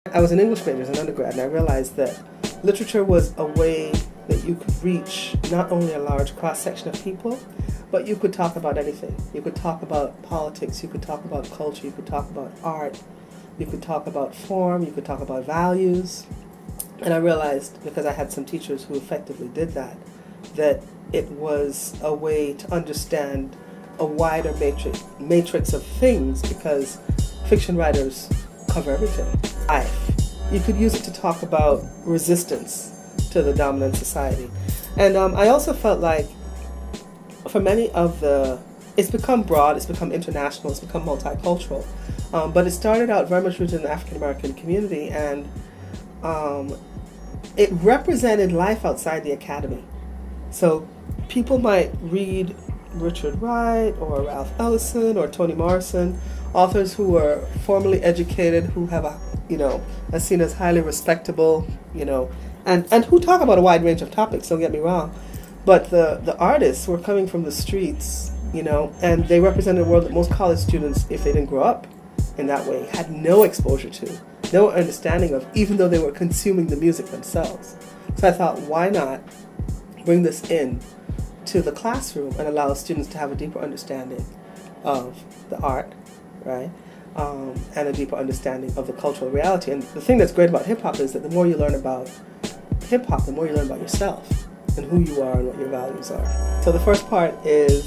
I was an English major as an undergrad, and I realized that literature was a way that you could reach not only a large cross-section of people, but you could talk about anything. You could talk about politics, you could talk about culture, you could talk about art, you could talk about form, you could talk about values. And I realized, because I had some teachers who effectively did that, that it was a way to understand a wider matrix of things, because fiction writers cover everything. Life. You could use it to talk about resistance to the dominant society. And I also felt like for many of it's become broad, it's become international, it's become multicultural, but it started out very much rooted in the African American community, and it represented life outside the academy. So people might read Richard Wright or Ralph Ellison or Toni Morrison, authors who were formally educated, who have are seen as highly respectable, and who talk about a wide range of topics, don't get me wrong. But the artists were coming from the streets, and they represented a world that most college students, if they didn't grow up in that way, had no exposure to, no understanding of, even though they were consuming the music themselves. So I thought, why not bring this in to the classroom and allow students to have a deeper understanding of the art, right? And a deeper understanding of the cultural reality. And the thing that's great about hip-hop is that the more you learn about hip-hop, the more you learn about yourself and who you are and what your values are. So the first part is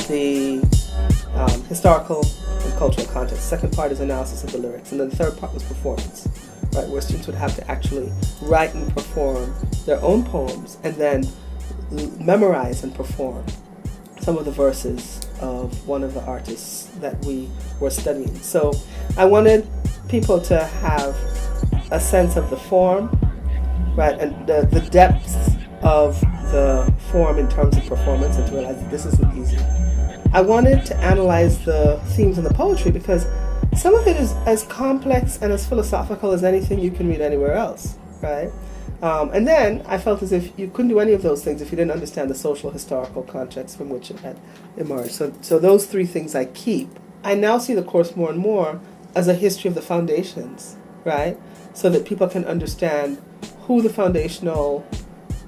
the historical and cultural context. The second part is analysis of the lyrics. And then the third part was performance, right, where students would have to actually write and perform their own poems and then memorize and perform some of the verses of one of the artists that we were studying. So I wanted people to have a sense of the form, right, and the depths of the form in terms of performance, and to realize that this isn't easy. I wanted to analyze the themes in the poetry, because some of it is as complex and as philosophical as anything you can read anywhere else, right? And then I felt as if you couldn't do any of those things if you didn't understand the social historical context from which it had emerged. So those three things I keep. I now see the course more and more as a history of the foundations, right? So that people can understand who the foundational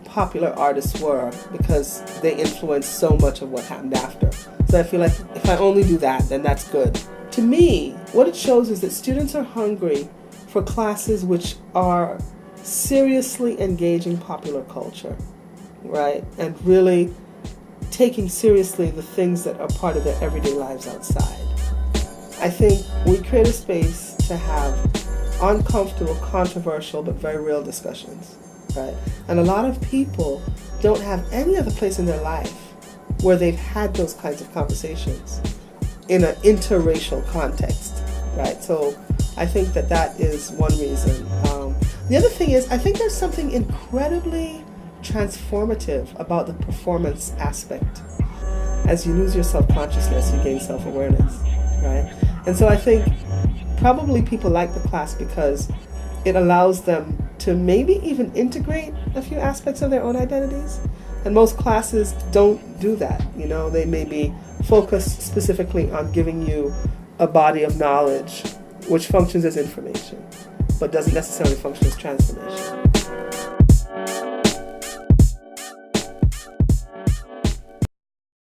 popular artists were, because they influenced so much of what happened after. So I feel like if I only do that, then that's good. To me, what it shows is that students are hungry for classes which are seriously engaging popular culture, right? And really taking seriously the things that are part of their everyday lives outside. I think we create a space to have uncomfortable, controversial, but very real discussions, right? And a lot of people don't have any other place in their life where they've had those kinds of conversations in an interracial context, right? So I think that is one reason. The other thing is, I think there's something incredibly transformative about the performance aspect. As you lose your self-consciousness, you gain self-awareness, right? And so I think probably people like the class because it allows them to maybe even integrate a few aspects of their own identities. And most classes don't do that. They may be focused specifically on giving you a body of knowledge which functions as information, but doesn't necessarily function as transformation.